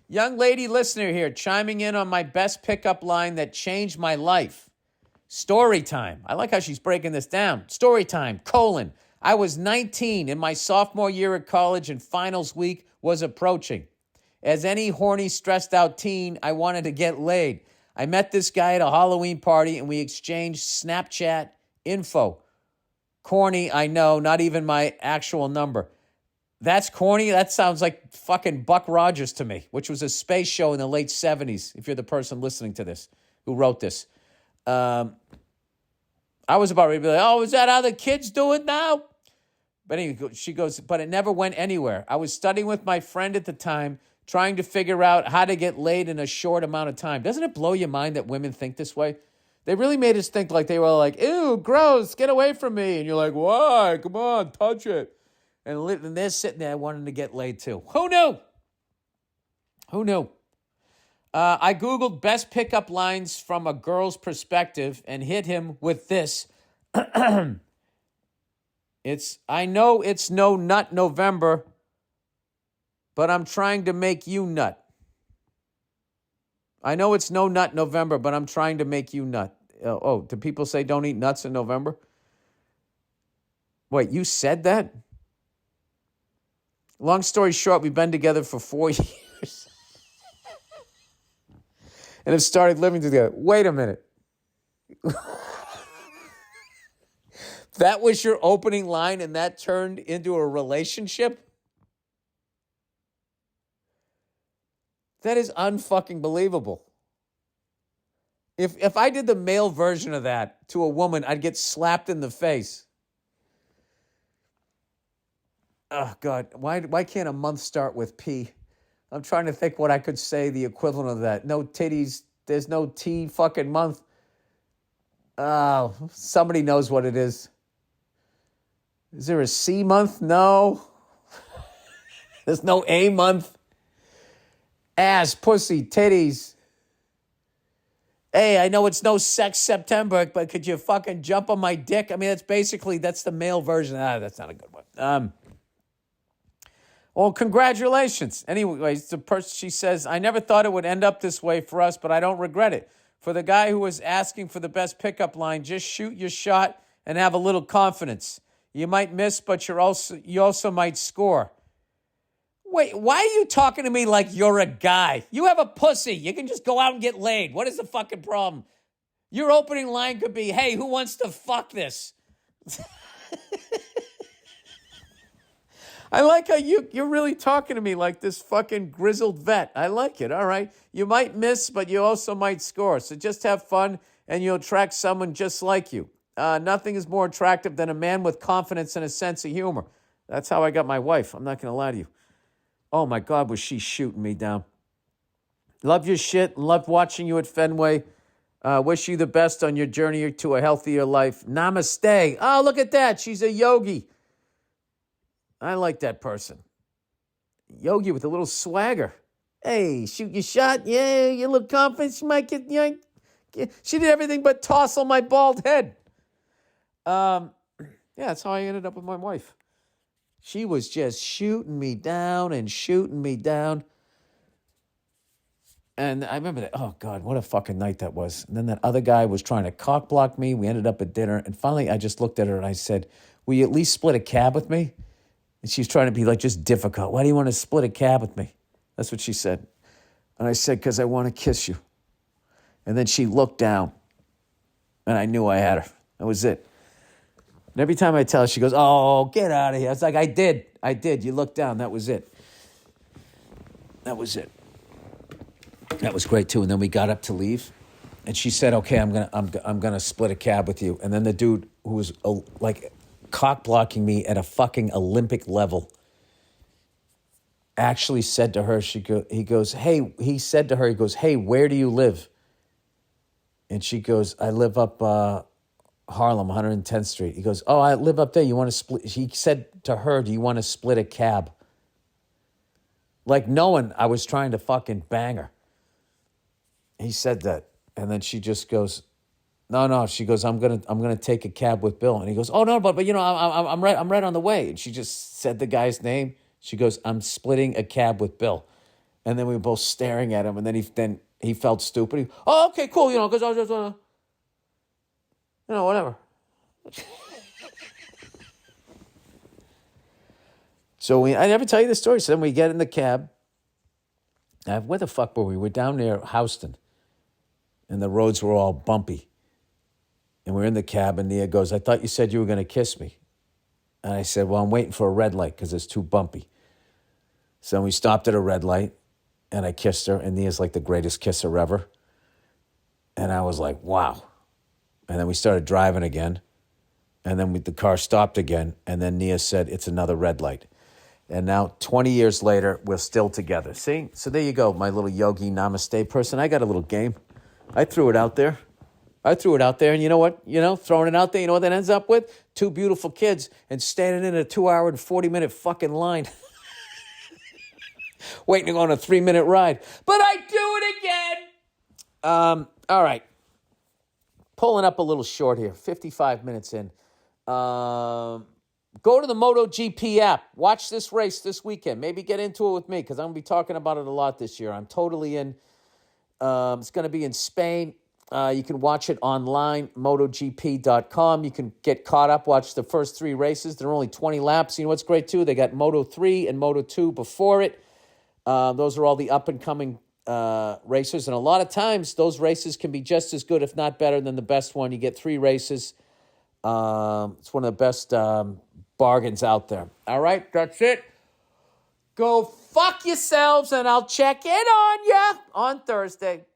Young lady listener here chiming in on my best pickup line that changed my life. Story time. I like how she's breaking this down. Story time, : I was 19 in my sophomore year at college and finals week was approaching. As any horny, stressed out teen, I wanted to get laid. I met this guy at a Halloween party and we exchanged Snapchat info. Corny, I know, not even my actual number. That's corny? That sounds like fucking Buck Rogers to me, which was a space show in the late 70s, if you're the person listening to this, who wrote this. I was about ready to be like, oh, is that how the kids do it now? But anyway, she goes, but it never went anywhere. I was studying with my friend at the time, trying to figure out how to get laid in a short amount of time. Doesn't it blow your mind that women think this way? They really made us think like they were like, ew, gross, get away from me. And you're like, why? Come on, touch it. And they're sitting there wanting to get laid too. Who knew? Who knew? I Googled best pickup lines from a girl's perspective and hit him with this. I know it's no nut November, but I'm trying to make you nut. I know it's no nut November, but I'm trying to make you nut. Oh, do people say don't eat nuts in November? Wait, you said that? Long story short, we've been together for 4 years. And have started living together. Wait a minute. That was your opening line and that turned into a relationship? That is unfucking believable. If I did the male version of that to a woman, I'd get slapped in the face. Oh, God. Why can't a month start with P? I'm trying to think what I could say the equivalent of that. No titties. There's no T fucking month. Oh, somebody knows what it is. Is there a C month? No. There's no A month. Ass, pussy, titties. Hey, I know it's no sex September, but could you fucking jump on my dick? I mean, that's the male version. That's not a good one. Well, congratulations. Anyways, the person, she says, I never thought it would end up this way for us, but I don't regret it. For the guy who was asking for the best pickup line, just shoot your shot and have a little confidence. You might miss, but you also might score. Wait, why are you talking to me like you're a guy? You have a pussy. You can just go out and get laid. What is the fucking problem? Your opening line could be, hey, who wants to fuck this? I like how you're really talking to me like this fucking grizzled vet. I like it, all right. You might miss, but you also might score. So just have fun, and you'll attract someone just like you. Nothing is more attractive than a man with confidence and a sense of humor. That's how I got my wife. I'm not going to lie to you. Oh, my God, was she shooting me down. Love your shit. Love watching you at Fenway. Wish you the best on your journey to a healthier life. Namaste. Oh, look at that. She's a yogi. I like that person. Yogi with a little swagger. Hey, shoot your shot. Yeah, you look confident. She might get yanked. She did everything but tousle my bald head. Yeah, that's how I ended up with my wife. She was just shooting me down and shooting me down. And I remember that. Oh, God, what a fucking night that was. And then that other guy was trying to cock block me. We ended up at dinner. And finally, I just looked at her and I said, will you at least split a cab with me? And she's trying to be like just difficult. Why do you want to split a cab with me? That's what she said. And I said, because I want to kiss you. And then she looked down. And I knew I had her. That was it. And every time I tell her, she goes, oh, get out of here. I was like, I did. You looked down. That was it. That was it. That was great, too. And then we got up to leave. And she said, okay, I'm gonna split a cab with you. And then the dude who was like cock blocking me at a fucking Olympic level actually said to her, he goes, hey, where do you live? And she goes, I live up Harlem, 110th Street. He goes, oh, I live up there. You want to split? He said to her, do you want to split a cab? Like knowing I was trying to fucking bang her. He said that. And then she just goes, no. She goes, I'm gonna take a cab with Bill. And he goes, oh no, but you know, I'm right on the way. And she just said the guy's name. She goes, I'm splitting a cab with Bill. And then we were both staring at him, and then he felt stupid. Oh, okay, cool, because I was just, whatever. So I never tell you the story. So then we get in the cab. Where the fuck were we? We're down near Houston, and the roads were all bumpy. And we're in the cab, and Nia goes, I thought you said you were going to kiss me. And I said, well, I'm waiting for a red light because it's too bumpy. So we stopped at a red light, and I kissed her, and Nia's like the greatest kisser ever. And I was like, wow. And then we started driving again, and then the car stopped again, and then Nia said, it's another red light. And now, 20 years later, we're still together. See? So there you go, my little yogi namaste person. I got a little game. I threw it out there. And you know what? Throwing it out there, you know what that ends up with? 2 beautiful kids and standing in a 2-hour and 40-minute fucking line. Waiting to go on a 3-minute ride. But I do it again. All right. Pulling up a little short here. 55 minutes in. Go to the MotoGP app. Watch this race this weekend. Maybe get into it with me because I'm going to be talking about it a lot this year. I'm totally in. It's going to be in Spain. You can watch it online, MotoGP.com. You can get caught up, watch the first 3 races. They're only 20 laps. You know what's great, too? They got Moto 3 and Moto 2 before it. Those are all the up-and-coming racers. And a lot of times, those races can be just as good, if not better, than the best one. You get 3 races. It's one of the best bargains out there. All right, that's it. Go fuck yourselves, and I'll check in on ya on Thursday.